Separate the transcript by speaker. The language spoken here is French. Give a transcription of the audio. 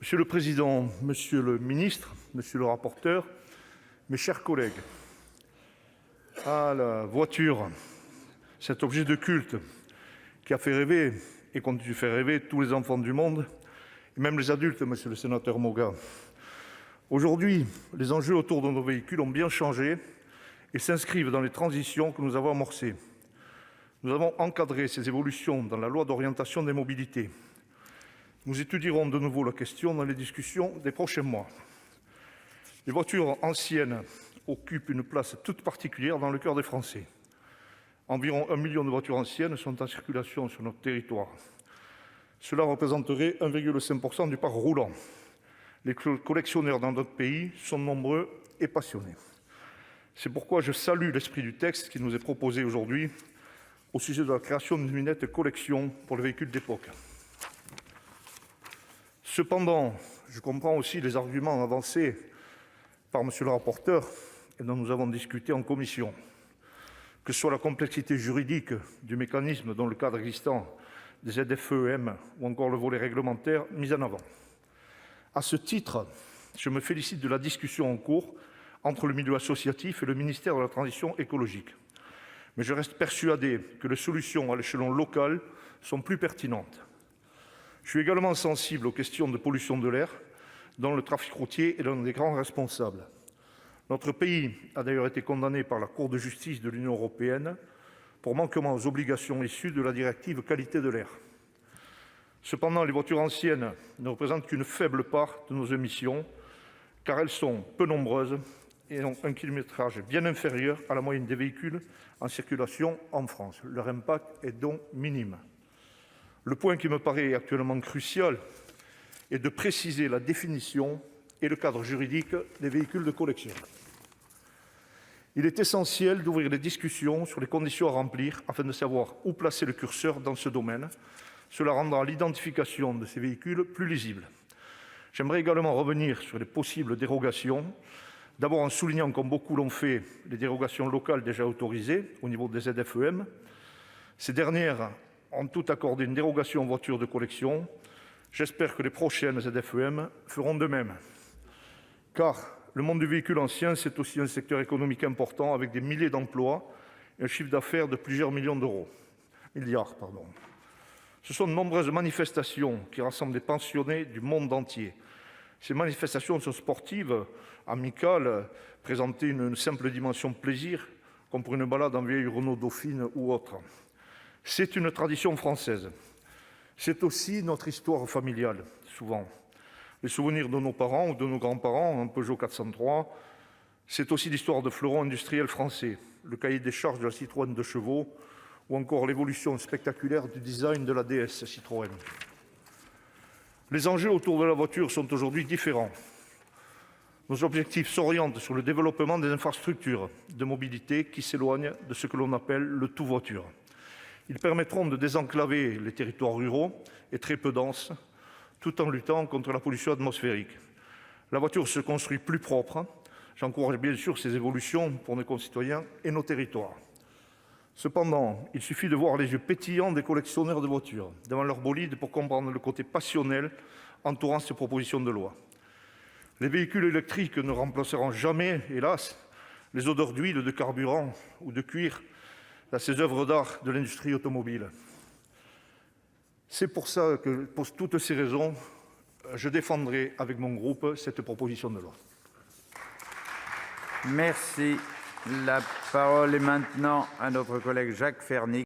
Speaker 1: Monsieur le président, monsieur le ministre, monsieur le rapporteur, mes chers collègues, la voiture, cet objet de culte qui a fait rêver et continue de faire rêver tous les enfants du monde, et même les adultes, monsieur le sénateur Moga. Aujourd'hui, les enjeux autour de nos véhicules ont bien changé et s'inscrivent dans les transitions que nous avons amorcées. Nous avons encadré ces évolutions dans la loi d'orientation des mobilités. Nous étudierons de nouveau la question dans les discussions des prochains mois. Les voitures anciennes occupent une place toute particulière dans le cœur des Français. Environ 1 million de voitures anciennes sont en circulation sur notre territoire. Cela représenterait 1,5% du parc roulant. Les collectionneurs dans notre pays sont nombreux et passionnés. C'est pourquoi je salue l'esprit du texte qui nous est proposé aujourd'hui au sujet de la création d'une lunette collection pour les véhicules d'époque. Cependant, je comprends aussi les arguments avancés par monsieur le rapporteur et dont nous avons discuté en commission, que ce soit la complexité juridique du mécanisme dans le cadre existant des ZFE-m ou encore le volet réglementaire mis en avant. À ce titre, je me félicite de la discussion en cours entre le milieu associatif et le ministère de la Transition écologique. Mais je reste persuadé que les solutions à l'échelon local sont plus pertinentes. Je suis également sensible aux questions de pollution de l'air, dont le trafic routier est l'un des grands responsables. Notre pays a d'ailleurs été condamné par la Cour de justice de l'Union européenne pour manquement aux obligations issues de la directive qualité de l'air. Cependant, les voitures anciennes ne représentent qu'une faible part de nos émissions, car elles sont peu nombreuses et ont un kilométrage bien inférieur à la moyenne des véhicules en circulation en France. Leur impact est donc minime. Le point qui me paraît actuellement crucial est de préciser la définition et le cadre juridique des véhicules de collection. Il est essentiel d'ouvrir les discussions sur les conditions à remplir afin de savoir où placer le curseur dans ce domaine. Cela rendra l'identification de ces véhicules plus lisible. J'aimerais également revenir sur les possibles dérogations, d'abord en soulignant, comme beaucoup l'ont fait, les dérogations locales déjà autorisées au niveau des ZFE-m. Ces dernières ont toutes accordé une dérogation aux voitures de collection. J'espère que les prochaines ZFE-m feront de même. Car le monde du véhicule ancien, c'est aussi un secteur économique important avec des milliers d'emplois et un chiffre d'affaires de plusieurs milliards. Ce sont de nombreuses manifestations qui rassemblent des passionnés du monde entier. Ces manifestations sont sportives, amicales, présenter une simple dimension plaisir, comme pour une balade en vieille Renault Dauphine ou autre. C'est une tradition française. C'est aussi notre histoire familiale, souvent. Les souvenirs de nos parents ou de nos grands-parents, un Peugeot 403, c'est aussi l'histoire de fleurons industriels français, le cahier des charges de la Citroën 2 chevaux ou encore l'évolution spectaculaire du design de la DS Citroën. Les enjeux autour de la voiture sont aujourd'hui différents. Nos objectifs s'orientent sur le développement des infrastructures de mobilité qui s'éloignent de ce que l'on appelle le tout-voiture. Ils permettront de désenclaver les territoires ruraux et très peu denses, tout en luttant contre la pollution atmosphérique. La voiture se construit plus propre. J'encourage bien sûr ces évolutions pour nos concitoyens et nos territoires. Cependant, il suffit de voir les yeux pétillants des collectionneurs de voitures devant leur bolide pour comprendre le côté passionnel entourant ces propositions de loi. Les véhicules électriques ne remplaceront jamais, hélas, les odeurs d'huile, de carburant ou de cuir à ces œuvres d'art de l'industrie automobile. C'est pour toutes ces raisons, je défendrai avec mon groupe cette proposition de loi.
Speaker 2: Merci. La parole est maintenant à notre collègue Jacques Fernique.